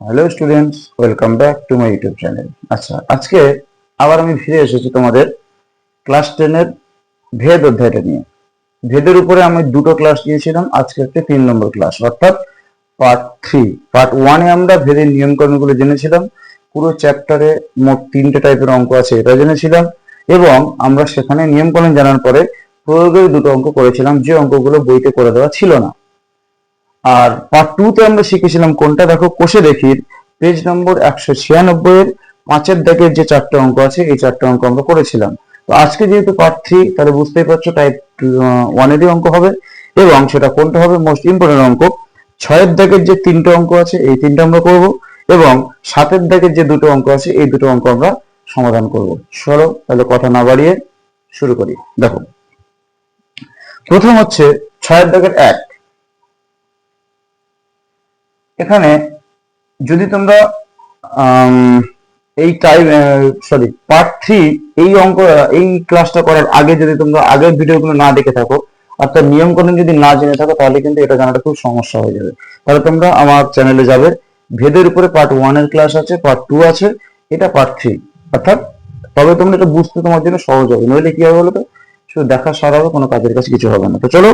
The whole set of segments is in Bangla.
Hello students, welcome back to my YouTube channel. আচ্ছা, আজকে আবার আমি ফিরে এসেছি তোমাদের ক্লাস 10-এর ভেদ অধ্যায়টা নিয়ে। ভেদের উপরে আমি দুটো ক্লাস নিয়েছিলাম, আজকে হচ্ছে 3 নম্বর ক্লাস, অর্থাৎ পার্ট 3। পার্ট 1-এ আমরা ভেদের নিয়মকানুনগুলো জেনেছিলাম। পুরো চ্যাপ্টারে মোট 3টে টাইপের অঙ্ক আছে, এটা জেনেছিলাম। এবং আমরা সেখানে নিয়মকানুন জানার পরে প্রয়োগের দুটো অঙ্ক করেছিলাম, যে অঙ্কগুলো বইতে করে দেওয়া ছিল না। আর পার্ট 2-তে আমরা শিখেছিলাম কোনটা, দেখো কোষে দেখির পেজ নম্বর 196-এর 5-এর দাগের যে 4টে অঙ্ক আছে, এই 4টে অঙ্ক আমরা করেছিলাম। তো আজকে যেহেতু পার্ট 3, তাহলে বুঝতেই পারছো টাইপ 1-এরই অঙ্ক হবে। এবং সেটা কোনটা হবে, মোস্ট ইম্পর্টেন্ট অঙ্ক 6-এর দাগের যে 3টে অঙ্ক আছে, এই 3টে আমরা করব। এবং 7-এর দাগের যে 2টো অঙ্ক আছে, এই 2টো অঙ্ক আমরা সমাধান করব। চলো তাহলে কথা না বাড়িয়ে শুরু করি। দেখো, প্রথম হচ্ছে 6-এর দাগের 1। এখানে যদি তোমরা এই টাইম পার্ট 3 এই অঙ্ক এই ক্লাসটা করার আগে যদি তোমরা আগের ভিডিওগুলো না দেখে থাকো, অর্থাৎ নিয়মকানুন যদি না জেনে থাকো, তাহলে কিন্তু এটা জানাটা খুব সমস্যা হয়ে যাবে। তাহলে তোমরা আমার চ্যানেলে যাবে, ভেদের উপরে পার্ট 1-এর ক্লাস আছে, পার্ট 2 আছে, এটা পার্ট 3। অর্থাৎ তবে তোমরা এটা বুঝতে তোমার জন্য সহজ হবে, নইলে কি হবে বলো তো, শুধু দেখা সারা হবে, কোনো কাজের কাছে কিছু হবে না। তো চলো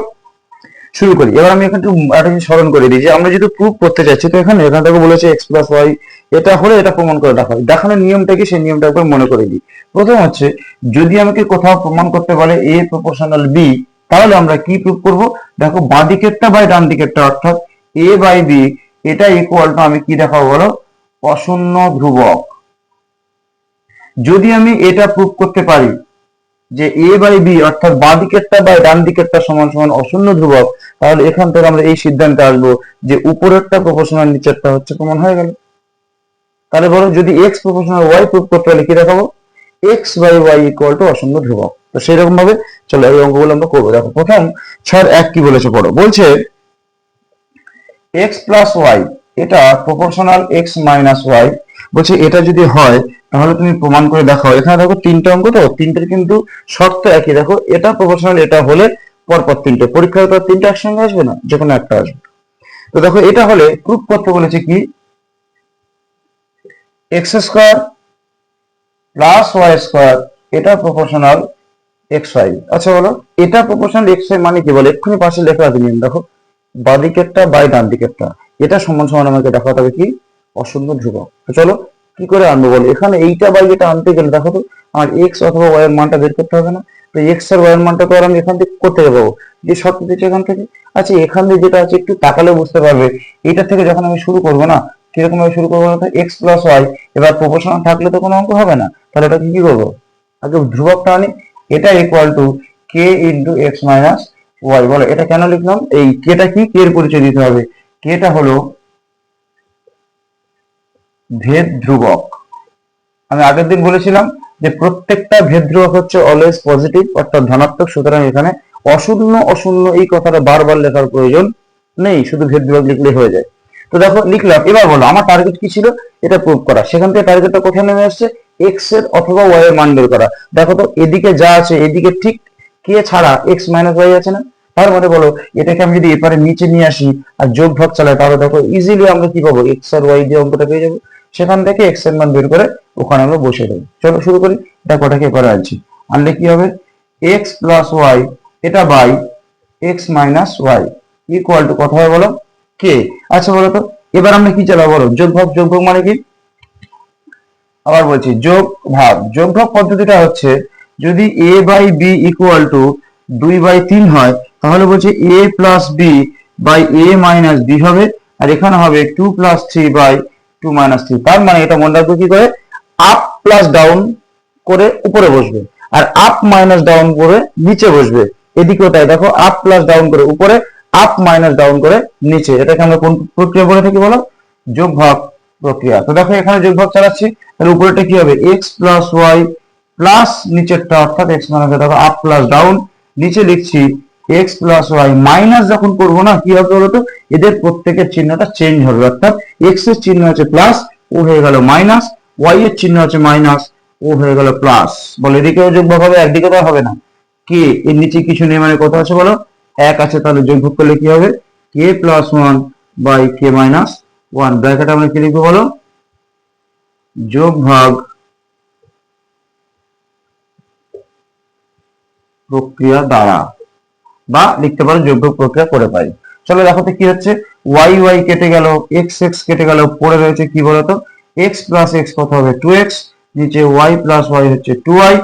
শুরু করি। এবার আমি এখানে একটু একটা জিনিস স্মরণ করে দিই, যে আমরা যদি প্রুফ করতে চাইছি, তো এখান থেকে বলেছে এক্স প্লাস ওয়াই, এটা হলে এটা প্রমাণ করে দেখাবে। দেখানোর নিয়মটা কি, সেই নিয়মটা একবার মনে করে দিই। প্রথম হচ্ছে, যদি আমাকে কোথাও প্রমাণ করতে পারে এ প্রপোর্শনাল বি, তাহলে আমরা কি প্রুফ করব। দেখো, বাঁ দিকেরটা বাই ডান দিকেরটা, অর্থাৎ এ বাই বি, এটা ইকুয়াল টু আমি কি দেখাবো বলো, অশূন্য ধ্রুবক। যদি আমি এটা প্রুফ করতে পারি যে এ বাই বি, অর্থাৎ বাঁ দিকেরটা বাই ডান দিকেরটা সমান সমান অশূন্য ধ্রুবক, তাহলে এখান থেকে আমরা এই সিদ্ধান্তে আসবো যে উপরেরটা প্রপোর্শনাল, নিচেরটা হচ্ছে প্রমাণ হয়ে গেল। তাহলে বলো, যদি এক্স প্রপোর্শনাল ওয়াই প্রুফ করতে হলে কি দেখাবো, x by y equal to অশূন্য ধ্রুবক। তো সেই রকম ভাবে চলো এই অঙ্কগুলো আমরা করবো। দেখো, প্রথম 6-1 কি বলেছে পড়ো। বলছে এক্স প্লাস ওয়াই, এটা প্রপোর্শনাল এক্স মাইনাস ওয়াই। বলছে এটা যদি হয়, তাহলে তুমি প্রমাণ করে দেখাও। এখানে দেখো 3টে অঙ্ক, তো 3টের কিন্তু শর্ত একই। দেখো, এটা প্রপোর্শনাল এটা হলে পরপর 3টে, পরীক্ষার পর 3টে একসঙ্গে আসবে না, যে কোনো একটা আসবে। তো দেখো, এটা হলে প্রুফ করতে বলেছে কি, x square plus y square, এটা প্রপোর্শনাল এক্স ওয়াই। আচ্ছা বলো, এটা প্রপোর্শনাল এক্স ওয়াই মানে কি বলে, এক্ষুনি পাশে লেখা আছে নিয়ম। দেখো, বাঁ দিকেরটা বাই ডান দিকেরটা, এটা সমান সমান আমাকে দেখাতে হবে কি, অশূন্য ধ্রুবক। তো চলো কি করে আনবো বলো। এখানে এইটা বাই এটা আনতে গেলে দেখো তো, আমার এক্স অথবা ওয়াই এর মানটা বের করতে হবে না। তো এক্স আর ওয়াই এর মানটা তো আর আমি এখান থেকে করতে পাবো, যে শর্ত দিচ্ছে এখান থেকে। আচ্ছা, এখান থেকে যেটা আছে একটু তাকালে বুঝতে পারবে, এটা থেকে যখন আমি শুরু করবো না, কিরকম ভাবে শুরু করবো না, এক্স প্লাস ওয়াই। এবার প্রপোর্শনাল থাকলে তো কোনো অঙ্ক হবে না, তাহলে এটা কি করবো, আগে ধ্রুবকটা আনি। এটা equal to k into x minus y. বলো, এটা কেন লিখলাম, এই কেটা কি, কে এর পরিচয় দিতে হবে। কেটা হলো ভেদ ধ্রুবক। আমি আগের দিন বলেছিলাম যে প্রত্যেকটা ভেদ ধ্রুবক হচ্ছে অলওয়েজ পজিটিভ, অর্থাৎ ধনাত্মক। সুতরাং এখানে অশূন্য অশূন্য এই কথাটা বারবার লেখার প্রয়োজন নেই, শুধু ভেদ ধ্রুবক লিখলে হয়ে যায়। তো দেখো লিখলাম। এবার বলো, আমার টার্গেট কি ছিল, এটা প্রুভ করা। সেখান থেকে টার্গেটটা কোথায় নেমে আসছে, এক্স এর অথবা ওয়াই এর মান বের করা। দেখো তো, এদিকে যা আছে, এদিকে ঠিক কে ছাড়া এক্স মাইনাস ওয়াই আছে না। তার মানে বলো, এটাকে আমি যদি এপারে নিচে নিয়ে আসি আর যোগ ভাগ চালাই, তাহলে দেখো ইজিলি আমরা কি পাবো, এক্স আর ওয়াই দিয়ে অঙ্কটা পেয়ে যাবো। সেখান থেকে এক্স এর মান বের করে ওখানে আমরা বসে দেবো। চলো শুরু করি। দেখো, ওটাকে এপারে আনছি, আনলে কি হবে, এক্স প্লাস ওয়াই, এটা by x minus y equal to কত হবে বলো, কে। আচ্ছা বলো তো, এবার আমরা কি চালাবো বলো, যোগ ভাগ। যোগ ভাগ মানে কি, আবার বলছি, যোগ ভাগ। যোগ ভাগ পদ্ধতিটা হচ্ছে, যদি a by b equal to 2/3 হয়, তাহলে বলছে a plus b by a minus b হবে, আর এখানে হবে 2+3/2 - 3। তার মানে এটা মনে রাখবো কি করে, আপ প্লাস ডাউন করে উপরে বসবে, আর আপ মাইনাস ডাউন করে নিচে বসবে। এদিকেও তাই, দেখো, আপ প্লাস ডাউন করে উপরে, আপ মাইনাস ডাউন করে নিচে। এটাকে আমরা কোন প্রক্রিয়া বলে থাকি বলো, যোগ ভাগ প্রক্রিয়া। তো দেখো, এখানে যোগ ভাগ চালাচ্ছি, তাহলে উপরেটা কি হবে, এক্স প্লাস ওয়াই প্লাস নিচেরটা অর্থাৎ এক্স মাইনাস, দেখো আপ প্লাস ডাউন, নিচে লিখছি এক্স প্লাস ওয়াই মাইনাস। যখন করবো না, কি হবে বলতো, এদের প্রত্যেকের চিহ্নটা চেঞ্জ হবে, অর্থাৎ এক্স এর চিহ্ন হচ্ছে প্লাস, ও হয়ে গেল মাইনাস, ওয়াই এর চিহ্ন হচ্ছে মাইনাস, ও হয়ে গেল প্লাস। বলো, এদিকেও যোগ ভাগ হবে, একদিকে তো হবে না। কে এর নিচে কিছু নেই, মানে কত আছে বলো, 1 আছে। তাহলে যোগ ভাগ করলে কি হবে, k plus one by k minus one, bracket আমরা কি লিখবো বলো, যোগ ভাগ প্রক্রিয়া দ্বারা, বা লিখতে পারো যোগ ভাগ প্রক্রিয়া করে পাই। চলো দেখো তো কি হচ্ছে, ওয়াই ওয়াই কেটে গেল, এক্স এক্স কেটে গেল, পড়ে রয়েছে কি বলতো, এক্স প্লাস এক্স কত হবে, টু এক্স, নিচে ওয়াই প্লাস ওয়াই হচ্ছে two y,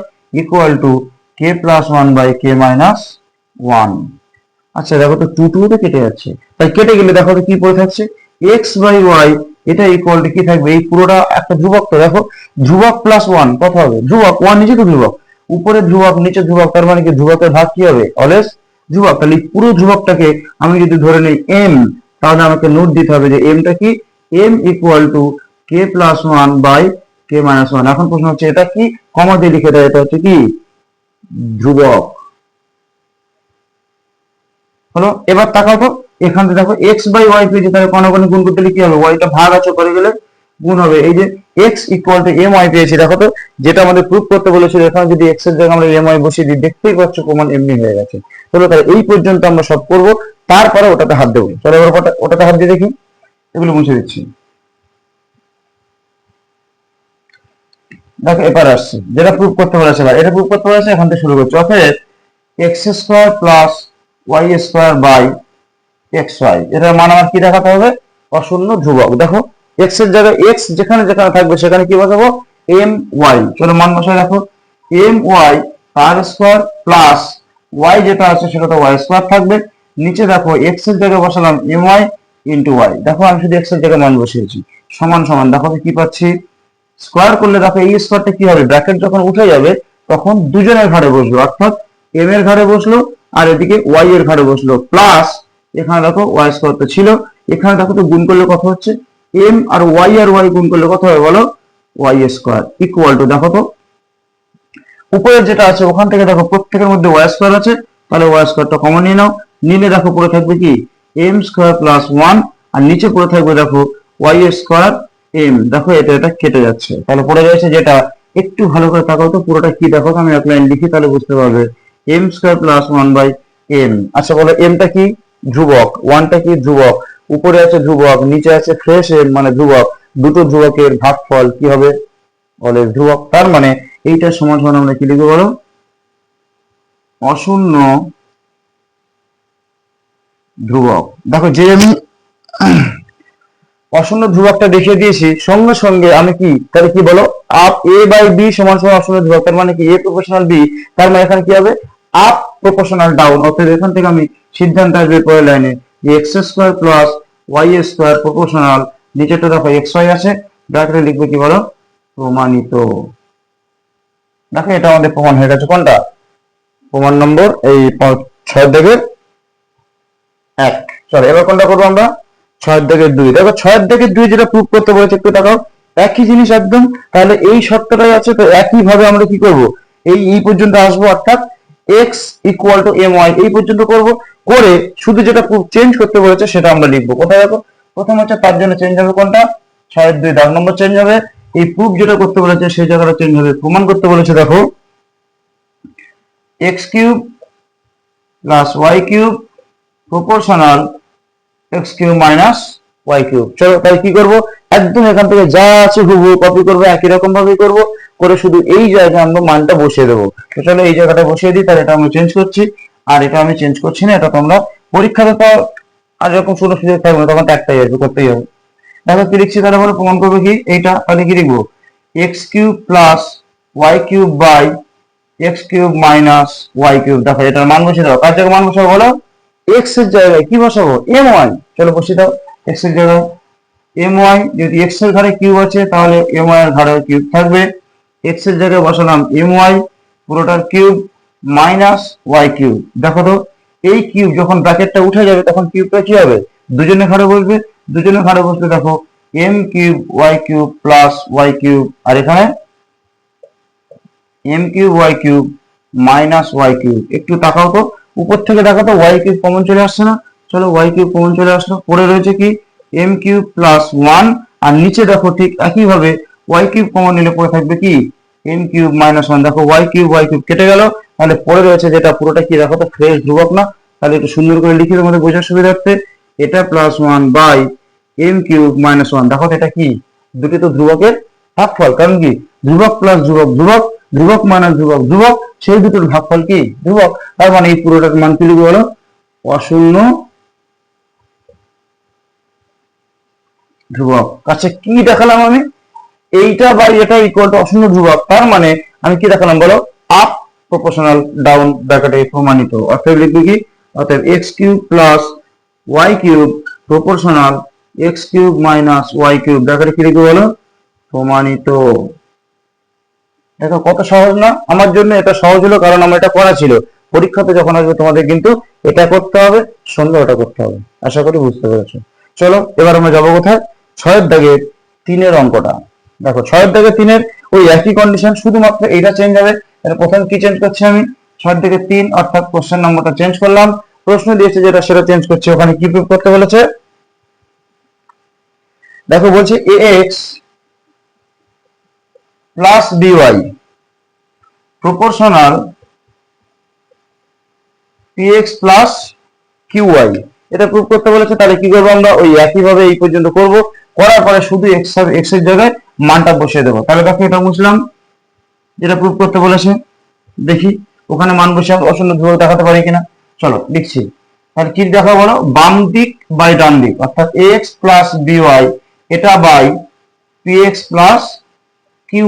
equal to k plus one by k minus one. আচ্ছা দেখো তো টু টু তো কেটে যাচ্ছে, তাই কেটে গেলে দেখো তো কি পড়ে থাকছে, এক্স বাই ওয়াই, এটা ইকুয়াল টু কি থাকবে, এই পুরোটা একটা ধ্রুবক, তো দেখো ধ্রুবক প্লাস ওয়ান কত হবে, ধ্রুবক, ওয়ান নিচে তো ধ্রুবক, উপরে ধ্রুবক নিচে ধ্রুবক, তার মানে কি ধ্রুবকের ভাগ কি হবে, অলওয়েজ ধ্রুবক। তাহলে এই পুরো ধ্রুবকটাকে আমি যদি ধরে নিই এম, তাহলে আমাকে নোট দিতে হবে যে এমটা কি, m equal to k plus one by k minus one. এখন প্রশ্ন হচ্ছে এটা কি, কমা দিয়ে লিখে দেয়, এটা হচ্ছে কি ধ্রুবক হলো। এবার তাকাও তো, এখান থেকে দেখো এক্স বাই ওয়াই পেয়েছি, তাহলে কোন গুণ করতে কি হবে, ওয়াইটা ভাগ আছে করে গেলে গুণ হবে। এই যে x equal to m y পেয়েছি, দেখো তো যেটা আমাদের প্রুফ করতে বলেছিল, এখানে যদি এক্স এর জায়গায় আমরা এম ওয়াই বসিয়ে দিই, দেখতেই পাচ্ছ প্রমাণ এমনি হয়ে গেছে। চলো তাহলে এই পর্যন্ত আমরা সব করব, তারপরে ওটাতে হাত দেবো। চলো এবার ওটাতে হাত দিয়ে দেখি, এগুলো মুছে দিচ্ছি। দেখো এবার আসছে যেটা প্রুফ করতে বলেছে, এটা প্রুফ করতে বলেছে, এখান থেকে শুরু করছি। অতএব x square plus y square by x y, এটার মান আমার কি দেখাতে হবে, অশূন্য ধ্রুবক। দেখো এক্স এর জায়গায় এক্স যেখানে যেখানে থাকবে সেখানে কি বসাবো, এম ওয়াই। চলো মান বসায় দেখো, এম ওয়াই তার স্কোয়ার প্লাস ওয়াই যেটা আছে সেটা তো ওয়াই স্কোয়ার থাকবে, নিচে দেখো এক্স এর জায়গায় বসালাম এম ওয়াই ইন্টু ওয়াই। দেখো আমি শুধু এক্স এর জায়গায় মান বসিয়েছি, সমান সমান, দেখো কি পাচ্ছি, স্কোয়ার করলে দেখো এই স্কোয়ারটা কি হবে, ব্র্যাকেট যখন উঠে যাবে তখন দুজনের ঘাড়ে বসলো, অর্থাৎ এম এর ঘাড়ে বসলো আর এদিকে ওয়াই এর ঘাড়ে বসলো, প্লাস এখানে দেখো ওয়াই স্কোয়ার তো ছিল, এখানে দেখো তো গুণ করলে কত হচ্ছে, এম আর ওয়াই গুণ করলে কত হবে বলো, ওয়াই স্কোয়ার ইকুয়াল টু, দেখো তো উপরের যেটা আছে ওখান থেকে দেখো প্রত্যেকের মধ্যে ওয়াই স্কোয়ার আছে, তাহলে ওয়াই স্কোয়ারটা কমন নিয়ে নাও, নিলে দেখো পড়ে থাকবে কি এম স্কোয়ার প্লাস ওয়ান, আর নিচে পড়ে থাকবে দেখো ওয়াই স্কোয়ার এম। দেখো এটা কেটে যাচ্ছে, তাহলে পড়ে যাচ্ছে যেটা, একটু ভালো করে তাকাও তো পুরোটা কি, দেখো আমি এক লাইন লিখি তাহলে বুঝতে পারবে, m square plus one by m. আচ্ছা বলো এমটা কি ধ্রুবক, ওয়ানটা কি ধ্রুবক, উপরে আছে ধ্রুবক, নিচে আছে ফ্রেশ এম মানে ধ্রুবক, দুটো ধ্রুবকের ভাগফল কি হবে, অলওয়েজ ধ্রুবক। তার মানে এইটার সমাধান আমরা কি লিখবো বলো, অশূন্য ধ্রুবক। দেখো যে আমি অশূন্য ধ্রুবকটা দেখিয়ে দিয়েছি, সঙ্গে সঙ্গে আমি কি তাহলে কি বলো, আপ এ বাই বি সমান সমান অশূন্য ধ্রুবক, তার মানে কি এ প্রপোর্শনাল বি, তার মানে এখানে কি হবে আপ প্রপোর্শনাল ডাউন। অর্থাৎ এখান থেকে আমি সিদ্ধান্ত আসবে পরের লাইনে যে x square plus y square proportional, নিচেটা দেখো এক্স ওয়াই আছে, ব্র্যাকেটে লিখবে কি বলো, প্রমাণিত। দেখো এটা আমাদের প্রমাণ হয়ে গেছে, কোনটা প্রমাণ নম্বর এই 6 এক। চলো এবার কোনটা করবো আমরা, 6-2। দেখো 6-2 যেটা প্রুভ করতে বলেছে একটু দেখাও, একই জিনিস একদম, তাহলে এই শর্তটাই আছে, তো একই ভাবে আমরা কি করব, এই পর্যন্ত আসবো, অর্থাৎ x equal to m y এই পর্যন্ত করব, করে শুধু যেটা প্রুফ চেঞ্জ করতে বলেছে সেটা আমরা লিখবো। কোথায় দেখো প্রথম হচ্ছে তার জন্য চেঞ্জ হবে কোনটা, 6-2 দাগ নম্বর চেঞ্জ হবে, এই প্রুফ যেটা করতে বলেছে সেই জায়গাটা চেঞ্জ হবে, প্রমাণ করতে বলেছে দেখো x cube plus y cube proportional x cube minus y cube. চলো তাই কি করব, একদম এখান থেকে যা আছে হুবহু কপি করবো, একই রকম ভাবে করব, করে শুধু এই জায়গায় আমরা মানটা বসিয়ে দেবো। তো চলো এই জায়গাটা বসিয়ে দিই, তাহলে এটা আমি চেঞ্জ করছি, আর এটা আমি চেঞ্জ করছি না, এটা তোমরা পরীক্ষাতে তো আর এরকম সুযোগ সুযোগ থাকবে না, তখন একটাই আসবে, করতেই হবে। দেখো কি লিখছি, তাহলে বলো প্রমাণ করবে কি এইটা, তাহলে কি লিখবো, x cube plus y cube by x cube minus y cube. দেখো এটার মান বসিয়ে দাও, কার জায়গায় মান বসাবো বলো, এক্স এর জায়গায় কি বসাবো, এম ওয়াই। চলো বসিয়ে দাও এক্স এর জায়গায় এম ওয়াই, যদি এক্স এর ঘাড়ে কিউব আছে তাহলে এম ওয়াই এর ঘাড়ে কিউব থাকবে, এক্স এর জায়গায় বসালাম এম ওয়াই পুরোটার কিউব মাইনাস ওয়াই কিউব। দেখো তো এই কিউব যখন ব্র্যাকেটটা উঠে যাবে তখন কিউবটা কি হবে, দুজনের ঘাড়ে বসবে, দুজনের ঘাড়ে বসবে, দেখো m cube y cube plus y cube, আর এখানে m cube y cube minus y cube. একটু তাকাও তো উপর থেকে, দেখো তো ওয়াই কিউব কমন চলে আসছে না, চলো ওয়াই কিউব কমন চলে আসলো, পড়ে রয়েছে কি এম কিউব প্লাস ওয়ান, আর নিচে দেখো ঠিক একই ভাবে ওয়াই কিউব কমন নিলে পড়ে থাকবে কি এম কিউব মাইনাস ওয়ান। দেখো ওয়াই কিউব কেটে গেল, তাহলে পড়ে রয়েছে যেটা পুরোটা কি, দেখো তো ফ্রেশ ধ্রুবক না, তাহলে একটু সুন্দর করে লিখে তোমাদের বোঝার সুবিধার্থে এটা plus one by m cube minus one. দেখো তো এটা কি, দুটি তো ধ্রুবকের ভাগফল, কারণ কি ধ্রুবক প্লাস ধ্রুবক ধ্রুবক, ধ্রুবক মাইনাস ধ্রুবক ধ্রুবক, সেই দুটোর ভাগফল কি ধ্রুবক। তার মানে এই পুরোটার মান কি লিখবো বলো, অশূন্য ধ্রুবক। আচ্ছা কি দেখালাম আমি, এইটা বা এটা ইকুয়াল টু অশূন্য ধ্রুবক, তার মানে আমি কি দেখালাম বলো, আপ প্রপোর্শনাল ডাউন ব্র্যাকেটে প্রমাণিত। অর্থাৎ লিখবি কি, অর্থাৎ x cube plus y cube proportional x cube minus y cube ব্র্যাকেটে কি লিখবো বলো, প্রমাণিত। দেখো কত সহজ না, আমার জন্য এটা সহজ হলো কারণ আমার এটা করা ছিল। পরীক্ষাতে যখন আসবে তোমাদের কিন্তু এটা করতে হবে, সঙ্গে ওটা করতে হবে। আশা করি বুঝতে পেরেছো। চলো এবার আমরা যাবো কোথায়, ছয়ের দাগের তিনের অঙ্কটা। দেখো ছয়ের দাগের তিনের ওই একই কন্ডিশন, শুধুমাত্র এটা চেঞ্জ হবে। প্রথমে কি চেঞ্জ করছি আমি, ছয়ের দাগের তিন অর্থাৎ কোশ্চেন নম্বরটা চেঞ্জ করলাম, প্রশ্ন দিয়েছে যেটা সেটা চেঞ্জ করছি। ওখানে কি প্রুফ করতে বলেছে, দেখো বলছে a x plus by proportional px plus qy, এটা প্রুফ করতে বলেছে। তাহলে কি করবো আমরা, ওই একইভাবে এই পর্যন্ত করব, করার পরে শুধু x এর জায়গায় মানটা বসিয়ে দেবো। তাহলে দেখো এটা বুঝলাম, যেটা প্রুফ করতে বলেছে। দেখি ওখানে মান বসে অশূন্য ধ্রুবক দেখাতে পারি কিনা। চলো লিখছি, তাহলে কি দেখা বলো, বাম দিক বাই ডান দিক, অর্থাৎ ax প্লাস by এটা বাই px প্লাস qy।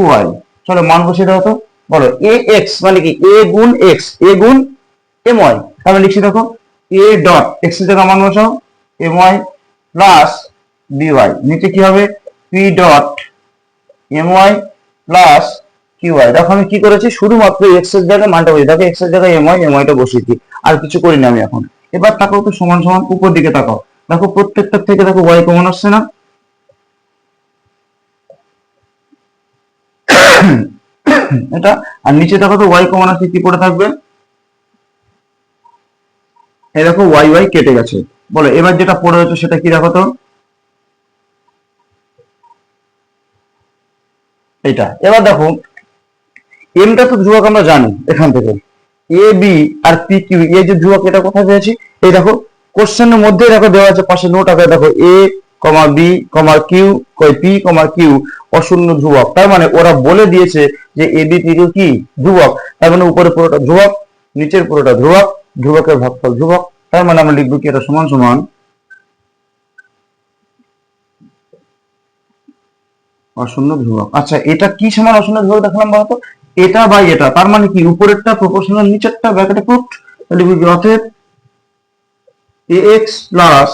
চলো মান বসিয়ে দাও তো, বলো ax মানে কি a গুণ x, a গুণ my। তাহলে লিখছি দেখো a ডট x এর জায়গায় মান বসাও my প্লাস by, নিচে কি হবে p dot my plus qy। দেখো আমি কি করেছি, শুধুমাত্র x এর জায়গায় মানটা বসিয়ে, দেখো x এর জায়গায় my টা বসিয়েছি, আর কিছু করিনি আমি এখন। এবার তাকাও তো সমান সমান উপর দিকে তাকাও, দেখো প্রত্যেকটার থেকে দেখো y কমন আসছে না, এটা। আর নিচে দেখো তো y কমন আছে, কি পড়ে থাকবে, এই দেখো ওয়াই ওয়াই কেটে গেছে। বলো এবার যেটা পড়ে রয়েছে সেটা কি, দেখো তো এটা। এবার দেখো এমটা তো ধ্রুবক আমরা জানি এখান থেকে, A B R P Q, এই যে ধ্রুবক এটা কোথায় পেয়েছি, এই দেখো কোশ্চেনের মধ্যে দেখো দেওয়া আছে পাশে নোট আছে, দেখো এ কমা বি কমা কিউ পি কমা কিউ অশূন্য ধ্রুবক। তার মানে ওরা বলে দিয়েছে যে এ বি পি কিউ কি ধ্রুবক, তার মানে উপরে পুরোটা ধ্রুবক, নিচের পুরোটা ধ্রুবক, ধ্রুবকের ভাগফল ধ্রুবক। তার মানে আমরা লিখবো কি, এটা সমান সমান অশূন্য ধ্রুবক। আচ্ছা এটা কি সমান অশূন্য ধ্রুবক দেখলাম বলতো, এটা বাই এটা, তার মানে কি উপরেরটা প্রপোর্শনাল নিচেরটা ব্র্যাকেটে পুট। লিখবি অতএব ax plus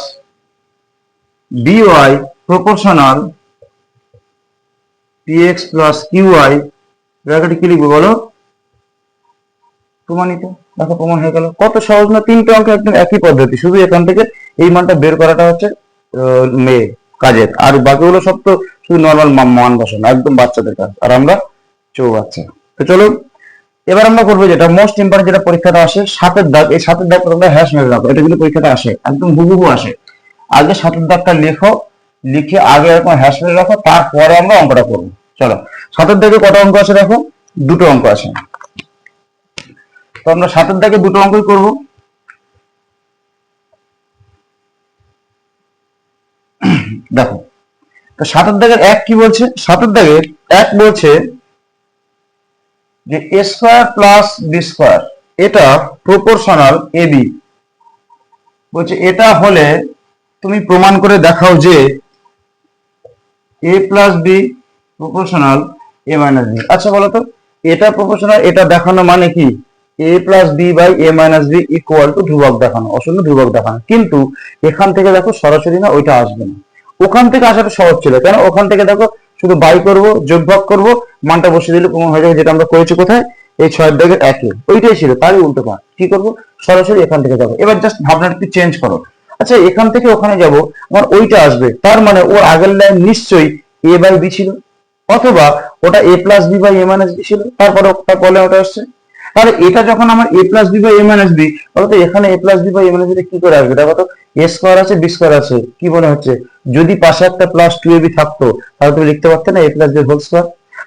by proportional px plus qy ব্র্যাকেটে কি লিখবো বলো, প্রমাণিত। দেখো প্রমাণ হয়ে গেল, কত সহজ না, তিনটে অঙ্ক একদম একই পদ্ধতি, শুধু এখান থেকে এই মানটা বের করাটা হচ্ছে কাজের, আর বাকিগুলো সব তো শুধু নর্মাল মান বসানো, একদম বাচ্চাদের কাজ, আর আমরা বাচ্চা। তো চলো এবার আমরা করবো যেটা মোস্ট ইম্পর্টেন্ট, যেটা পরীক্ষাটা আসে সাতের দাগ। এই সাতের দাগ তোমরা হ্যাশ মেরে রাখো, এটা কিন্তু পরীক্ষাটা আসে একদম হুবহু আসে। আগে সাতের দাগটা লেখো, লিখে আগে এরকম হ্যাশ মেরে রাখো, তারপরে আমরা অঙ্কটা করবো। চলো সাতের দাগে কত অঙ্ক আছে দেখো, দুটো অঙ্ক আছে। তো আমরা সাতের দাগে দুটো অঙ্কই করবো। দেখো তো সাতের দাগের এক কি বলছে, সাতের দাগের এক বলছে যে a square plus b square এটা প্রপোর্শনাল এ বি। বলছে এটা হলে তুমি প্রমাণ করে দেখাও যে a plus b proportional a minus b. আচ্ছা বলতো এটা প্রপোর্শনাল, এটা দেখানো মানে কি a plus b by a minus b equal to ধ্রুবক দেখানো, অশূন্য ধ্রুবক দেখানো। কিন্তু এখান থেকে দেখো সরাসরি না, ওইটা আসবে না, ওখান থেকে আসাটা সহজ ছিল। কেন, ওখান থেকে দেখো শুধু বাই করব, যোগ ভাগ করবো, মানটা বসিয়ে দিলে প্রমাণ হয়ে যাবে, যেটা আমরা করেছি কোথায়, এই ছয়ের দাগের একে, ওইটাই ছিল। তারই উল্টো পাঠ কি করবো, সরাসরি এখান থেকে যাবো। এবার জাস্ট ভাবনাটা একটু চেঞ্জ করো, আচ্ছা এখান থেকে ওখানে যাব, আমার ওইটা আসবে, তার মানে ওর আগের লাইন নিশ্চয়ই এ বাই বি ছিল, অথবা ওটা a plus b by a minus b ছিল, তারপরে ওটা আসছে। তাহলে এটা যখন আমার a plus b by a minus b, বলতো এখানে a plus b by a minus b কি করে আসবে, দেখো তো এ স্কোয়ার আছে বি স্কোয়ার আছে, কি মনে হচ্ছে, যদি পাশে একটা প্লাস টু এ বি থাকতো তাহলে তুমি লিখতে পারতে না a plus B whole square,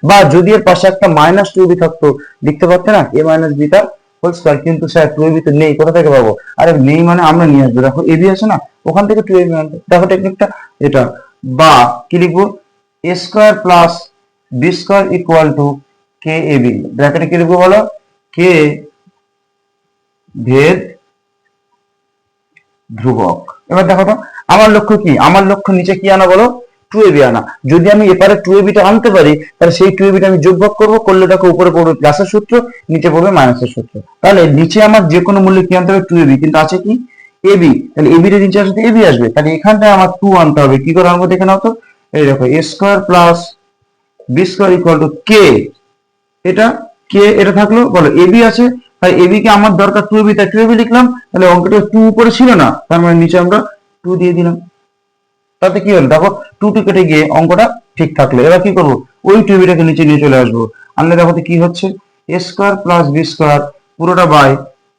বা যদি এর পাশে একটা মাইনাস টু এ বি থাকতো লিখতে পারতে না এ মাইনাস বিটা হোল স্কয়ার, কিন্তু স্যার 2ab তো নেই, কোথা থেকে পাবো? আরে নেই মানে আমরা নিয়ে আসবো, দেখো ab আছে না, ওখান থেকে 2ab আনবো। দেখো টেকনিকটা এটা, বা কি লিখবো, a square plus b square equal to k a b, ব্র্যাকেটে কি লিখবো বলো, কে ভেদ ধ্রুবক। এবার দেখো তো আমার লক্ষ্য কি, আমার লক্ষ্য নিচে কি আনা বলো, 2ab আনা। যদি আমি এপারে 2ab টা আনতে পারি, তাহলে সেই 2ab টা আমি যোগভাগ করবো, করলে দেখো উপরে পড়বে প্লাসের সূত্র, নিচে পড়বে মাইনাসের সূত্র। তাহলে নিচে আমার যে কোনো মূল্যে কি আনতে হবে, 2ab, কিন্তু আছে কি ab, তাহলে ab এর নিচে আসলে ab আসবে, তাহলে এখানটায় আমার 2 আনতে হবে। কি করে আনবো দেখে নাও তো, এই দেখো a square plus b square equal to k, এটা কে, এটা থাকলো, বলো এবি আছে, তাই এবি কে আমার দরকার 2ab, তাই 2ab লিখলাম। তাহলে অঙ্কটা 2 উপরে ছিল না, তার মানে নিচে আমরা 2 দিয়ে দিলাম। তাতে কি হলো দেখো, 2 কেটে গিয়ে অঙ্কটা ঠিক থাকলো। এবার কি করবো, ওই 2ab টাকে নিচে নিয়ে চলে আসবো, আনলে দেখো তো কি হচ্ছে, a square plus b square পুরোটা বাই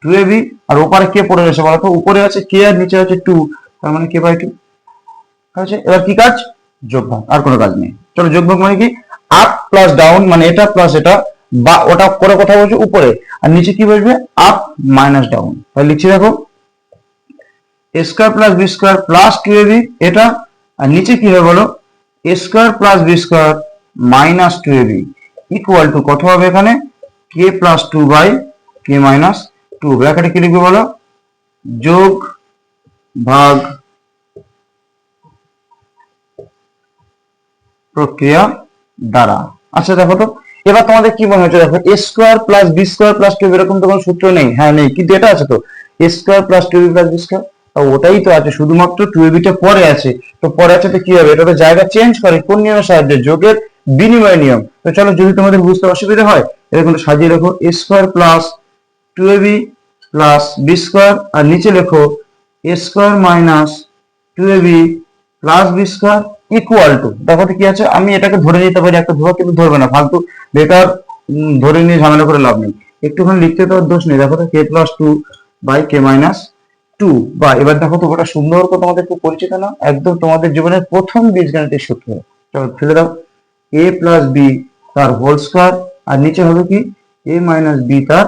2ab, আর ওপারে কে পড়ে রয়েছে বলো তো, উপরে আছে কে আর নিচে আছে 2, তার মানে কে বাই 2 হয়েছে। এবার কি কাজ, যোগভাগ, আর কোনো কাজ নেই। চলো যোগভাগ মানে কি, আপ প্লাস ডাউন, মানে এটা প্লাস এটা, বা ওটা করে কথা বলছে উপরে, আর নিচে কি বসবে, আপ মাইনাস ডাউন। তাহলে লিখছি দেখো, a square plus b square plus 2ab, এটা, আর নিচে কি হবে বলো, a square plus b square minus 2ab equal to কত হবে এখানে, k plus 2 by k minus 2। ব্র্যাকেটে কি লিখবে বলো, যোগ ভাগ প্রক্রিয়া দ্বারা। আচ্ছা দেখো তো এবার তোমাদের কি মনে হচ্ছে, দেখো a square plus b square plus two, এরকম তো কোনো সূত্র নেই, হ্যাঁ নেই, কিন্তু এটা আছে তো, a square plus two b plus b square, ওটাই তো আছে, শুধুমাত্র টু এবি টা পরে আছে। তো পরে আছে তো কি হবে, এটা তো জায়গা চেঞ্জ করে, কোন নিয়মের সাহায্যে, যোগের বিনিময় নিয়ম। তো চলো যদি তোমাদের বুঝতে অসুবিধা হয়, এরকম সাজিয়ে রেখো, a square plus two ab plus b square, আর নিচে লেখো a square minus two ab plus b square equal to, দেখো তো কি আছে, আমি এটাকে ধরে নিতে পারি একটা ধ্রুবক, কিন্তু ধরবে না, ফালতু বেকার ধরে নিয়ে ঝামেলা করে লাভ নেই, একটুখানি লিখতে তো দোষ নেই। দেখো তো k plus two by k minus two, বা এবার দেখো তো ওটা সুন্দর করে তোমাদের খুব পরিচিত না, একদম তোমাদের জীবনের প্রথম বীজগণিতের সূত্র। চলো ফেলে দাও, এ প্লাস বি তার হোল স্কোয়ার, আর নিচে হবে কি এ মাইনাস বি তার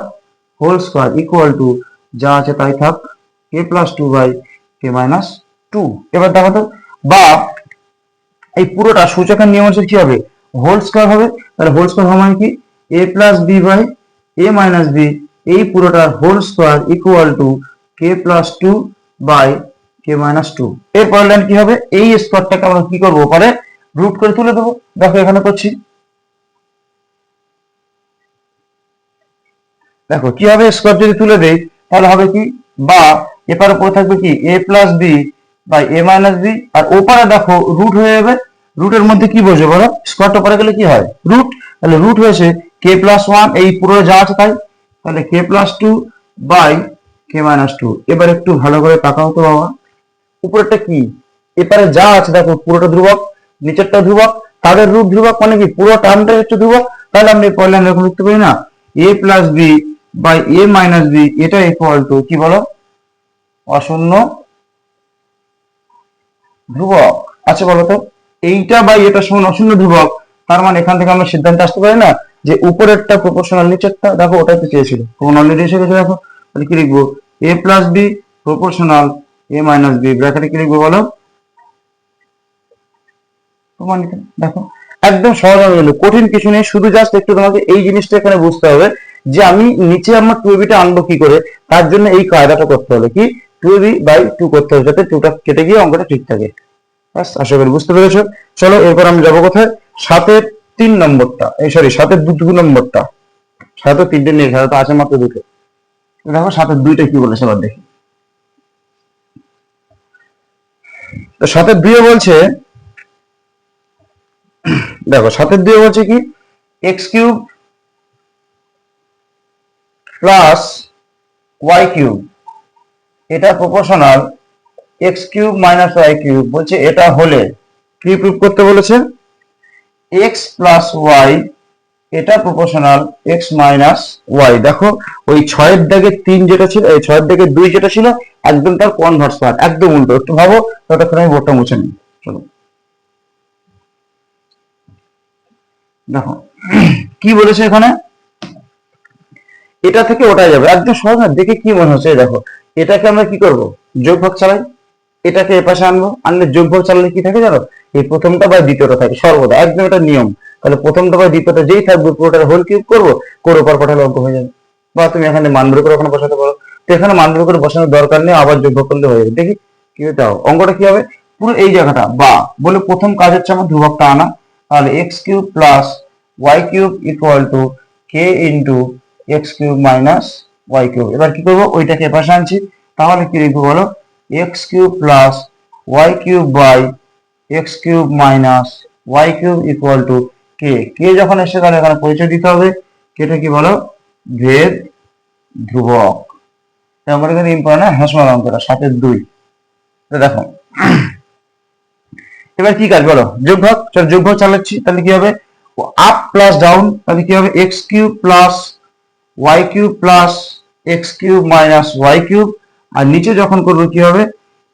হোল স্কোয়ার ইকুয়াল টু, যা আছে তাই থাক, k plus two by k minus two. এবার দেখো তো, বা এই পুরোটা সূচকের নিয়ম হচ্ছে কি হবে, হোল স্কয়ার হবে, তাহলে হোল স্কয়ার হবে মানে কি, a plus b by a minus b, এই পুরোটার whole square equal to k plus two by k minus two. এরপর লাইন কি হবে, এই স্কয়ারটাকে আমরা কি করবো, পরে রুট করে তুলে দেবো। দেখো এখানে করছি, দেখো কি হবে, স্কয়ার যদি তুলে দেই তাহলে হবে কি, বা এপারে পড়ে থাকবে কি a plus b by a minus b, আর ওপারে দেখো রুট হয়ে যাবে, রুটের মধ্যে কি বসবে বলো, স্কয়ারটা পরে গেলে কি হয়, রুট, তাহলে রুট হয়েছে কে প্লাস ওয়ান, এই পুরো যা আছে তাই, তাহলে k plus two by k minus two. এবার একটু ভালো করে তাকাও তো বাবা, উপরেরটা কি, এপারে যা আছে দেখো পুরোটা ধ্রুবক, নিচেরটা ধ্রুবক, তাদের রূপ ধ্রুবক, মানে কি পুরো টার্মটাই হচ্ছে ধ্রুবক। তাহলে আমরা পরের লাইন এরকম লিখতে পারি না, a plus b by a minus b, এটা ইকুয়াল টু কি বলো, অশূন্য ধ্রুবক। আচ্ছা বলো তো, এইটা বাই এটা সমান অশূন্য ধ্রুবক, তার মানে এখান থেকে আমরা সিদ্ধান্তে আসতে পারি না যে উপরেরটা প্রপোর্শনাল নিচেরটা, দেখো ওটাই তো চেয়েছিল, তখন অলরেডি এসে গেছে। দেখো তাহলে কি লিখবো, এ plus b proportional a minus B, ব্র্যাকেটে কি লিখবো বলো, প্রমাণিত। দেখো একদম সহজ হয়ে গেল, কঠিন কিছু নেই, শুধু জাস্ট একটু তোমাকে এই জিনিসটা এখানে বুঝতে হবে যে আমি নিচে আমার টু এবিটা আনবো কি করে, তার জন্য এই কায়দাটা করতে হবে, কি টু এবি বাই টু করতে হবে, যাতে টুটা কেটে গিয়ে অঙ্কটা ঠিক থাকে। ব্যাস, আশা করি বুঝতে পেরেছো। চলো এরপর আমি যাবো কোথায়, সাতের 3 নম্বরটা, এই সরি সাতের 2 নম্বরটা, সাথে তিনটে নেই, সাথে তো আছে মাত্র দুটো। দেখো সাতের 2টা কি বলেছে এবার দেখি। তো সাতের 2 বলছে, দেখো সাতের 2 বলছে কি, x cube plus y cube, এটা proportional x cube minus y cube, বলছে এটা হলে কি প্রুভ করতে বলেছে, এক্স প্লাস ওয়াই এটা প্রপোর্শনাল এক্স মাইনাস ওয়াই। দেখো ওই 6-এর দাগে 3 যেটা ছিল, এই 6-এর দাগে 2 যেটা ছিল, একদম তার কনভার্স পার্ট, একদম উল্টো। একটু ভাবো, ততক্ষণ আমি বোর্ডটা মুছে নিই। চলো দেখো কি বলেছে এখানে, এটা থেকে ওটাই যাবে, একদম সহজ না? দেখে কি মনে হচ্ছে? দেখো, এটাকে আমরা কি করব, যোগ ভাগ চালাই, এটাকে এপাশে আনবো, আনলে যোগ ভাগ চালালে কি থাকে জানো? এই প্রথমটা বা দ্বিতীয়টা থাকে সর্বদা, একদম এটা নিয়ম। তাহলে প্রথমটা বা দ্বিতীয়টা যেই থাকবে পুরোটার হোল কিউব করবো, করে পর পাঠালে অঙ্ক হয়ে যাবে। বা তুমি এখানে মান বের করে ওখানে বসাতে পারো। তো এখানে মান বের করে বসানোর দরকার নেই, আবার যোগ ভাগ করলে হয়ে যাবে। দেখি কি হতে হবে, অঙ্কটা কি হবে? পুরো এই জায়গাটা বা বলে প্রথম কাজ হচ্ছে আমার ধ্রুবকটা আনা। তাহলে x cube plus y cube equal to k into x cube minus y cube. এবার কি করবো, ওইটাকে এপাশে আনছি। তাহলে কি লিখবো বলো, x cube plus y cube by x cube minus y cube equal to k. K যখন এসে তাহলে এখানে পরিচয় দিতে হবে, কেটা কি বলো, ভেদ ধ্রুবক। আমার এখানে ইম্পর্টেন্ট হ্যাশমার অঙ্কটা 7-2। দেখো এবার কি কাজ বলো, যোগ ভাগ। চল যোগ ভাগ চালাচ্ছি, তাহলে কি হবে, আপ প্লাস ডাউন, তাহলে কি হবে, x cube plus y cube plus x cube minus y cube. আর নিচে যখন করবো কি হবে,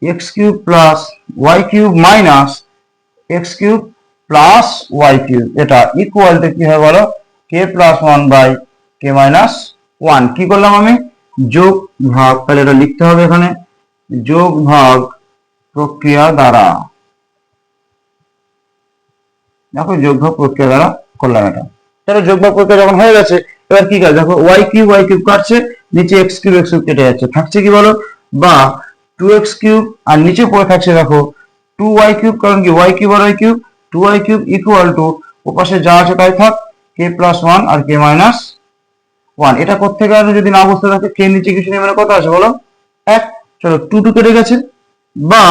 x cube plus y cube minus x cube plus y cube. এটা ইকুয়াল টু কি হবে বলো, k plus one by k minus one. কি করলাম আমি, যোগ ভাগ। তাহলে এটা লিখতে হবে এখানে, যোগ ভাগ প্রক্রিয়া দ্বারা। দেখো যোগ ভাগ প্রক্রিয়া দ্বারা করলাম এটা। তাহলে যোগ ভাগ প্রক্রিয়া যখন হয়ে গেছে, এবার কি কাজ দেখো, ওয়াই কিউব কাটছে, নিচে এক্স কিউব কেটে যাচ্ছে, থাকছে কি বলো, বা টু এক্স কিউব। আর নিচে পড়ে থাকছে দেখো টু ওয়াই কিউব, কারণ কি ওয়াই কিউব আর y cube, two y cube equal to ওপাশে যা আছে তাই থাক, কে প্লাস ওয়ান আর কে মাইনাস ওয়ান। এটা করতে গেলে যদি না বুঝতে থাকে, কে নিচে কিছু নেই মানে কত আছে বলো, এক। চলো টু টু কেটে গেছে, বা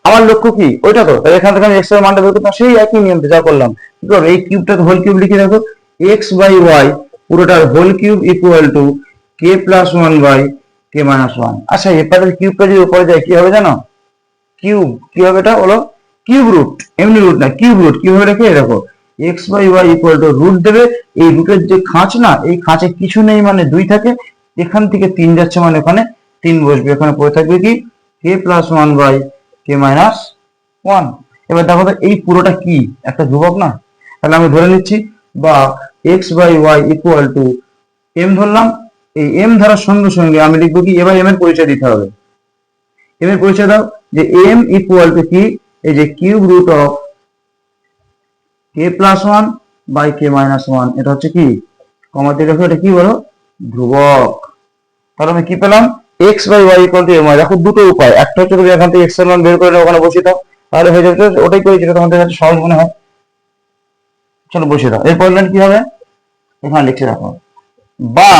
আমার লক্ষ্য কি ওইটা তো, তাই এখান থেকে আমি এক্স এর মানটা বের করতাম, সেই একই নিয়মে যা করলাম। কি করবো, এই কিউবটাকে হোল কিউব লিখে রাখো, এক্স বাই ওয়াই পুরোটার whole cube equal to k plus one by k minus one. আচ্ছা এবারে কিউবটা যদি উপরে যায় কি হবে জানো, কিউব কি হবে এটা বলো, কিউব রুট, এমনি রুট না, কিউব রুট। কিভাবে রেখে দেখো, x by y equal to root দেবে, এই রুটের যে খাঁচ না, এই খাঁচে কিছু নেই মানে দুই থাকে, এখান থেকে তিন যাচ্ছে মানে ওখানে তিন বসবে, এখানে পড়ে থাকবে কি k plus one by k minus one. এবার দেখো তো এই পুরোটা কি একটা ধ্রুবক না, তাহলে আমি ধরে নিচ্ছি, বা x by y equal to m ধরলাম। এই এম ধরার সঙ্গে সঙ্গে আমি লিখবো কি, এবার এম এর পরিচয় দিতে হবে। এম এর পরিচয় দাও, যে এম ইকুয়াল টু কি, এই যে cube root of k plus one by k minus one. এটা হচ্ছে কি, কমা দিয়ে দেখো এটা কি বলো, ধ্রুবক। তাহলে আমি কি পেলাম, x by y equal to m y. দেখো দুটো উপায়, একটা হচ্ছে তুমি এখান থেকে এক্স এর মান বের করে ওখানে বসিয়ে দাও, তাহলে হয়ে যাবে। ওটাই করি যেটা তোমাদের কাছে সহজ মনে হয়। চলো বসিয়ে দাও। এরপর কি হবে, এখানে লিখে রাখো, বা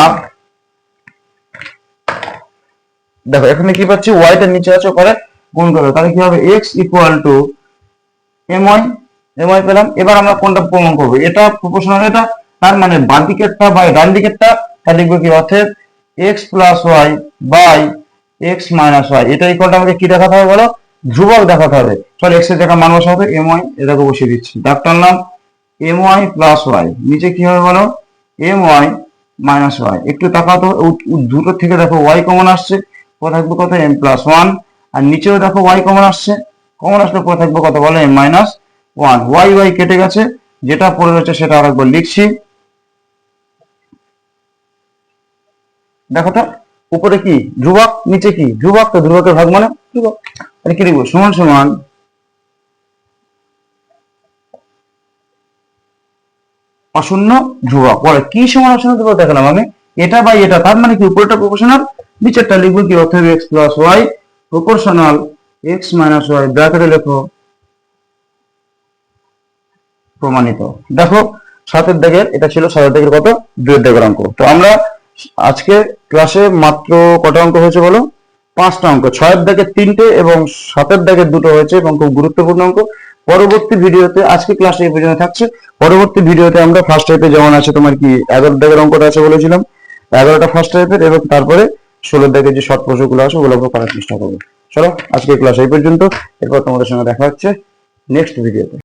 দেখো এখানে কি পাচ্ছি, ওয়াইটা নিচে আছে ওপরে গুণ করবে, তাহলে কি হবে, x equal to m y পেলাম। এবার আমরা কোনটা প্রমাণ করবো, এটা প্রপোর্শনাল এটা, তার মানে বাম দিকেরটা বাই ডান দিকেরটা, তাহলে লিখবো কি, অর্থাৎ x plus y by x minus y. এটা ইকুয়ালটা আমাকে কি দেখাতে হবে বলো, ধ্রুবক দেখাতে হবে। চলো এক্স এর জায়গায় মান বসাতে হবে, এম ওয়াই এটাকে বসিয়ে দিচ্ছি, দাগ টানলাম, এম ওয়াই প্লাস ওয়াই, নিচে কি হবে বলো, এম ওয়াই মাইনাস ওয়াই। একটু তাকাও তো, দুটো থেকে দেখো ওয়াই কমন আসছে, পরে থাকবে কত, এম প্লাস ওয়ান। আর নিচেও দেখো ওয়াই কমন আসছে, কমন আসলে পরে থাকবে কত বলো, m minus one. Y y কেটে গেছে, যেটা পড়ে রয়েছে সেটা আরেকবার লিখছি। দেখো তো উপরে কি ধ্রুবক, নিচে কি ধ্রুবক, তো ধ্রুবকের ভাগ মানে ধ্রুবক। তাহলে কি লিখবো, সমান সমান অশূন্য ধ্রুবক। পরে কি সমান অশূন্য ধ্রুবক দেখালাম আমি, এটা বাই এটা, তার মানে কি উপরেটা প্রপোর্শনাল, নিচেরটা লিখবো কি, অর্থাৎ x plus y proportional x minus y, ব্র্যাকেটে লেখো প্রমাণিত। দেখো 7 দাগের এটা ছিল, 7 দাগের কত, 2 দাগের অঙ্ক। তো আমরা আজকে ক্লাসে মাত্র কটা অঙ্ক হয়েছে বলো, 5টা অঙ্ক। 6 দাগের 3টে এবং 7 দাগের 2টো হয়েছে, এবং খুব গুরুত্বপূর্ণ অঙ্ক। পরবর্তী ভিডিওতে, আজকে ক্লাসে এই পর্যন্ত থাকছে, পরবর্তী ভিডিওতে আমরা ফার্স্ট টাইপে যেমন আছে তোমার কি 11 দাগের অঙ্কটা আছে বলেছিলাম, 11টা ফার্স্ট টাইপের, এবং তারপরে 16 দাগের যে শর্ট প্রশ্নগুলো আছে ওগুলো আমরা করার চেষ্টা করবো। চলো আজকে ক্লাস এই পর্যন্ত, এরপর তোমাদের সঙ্গে দেখা হচ্ছে নেক্সট ভিডিওতে।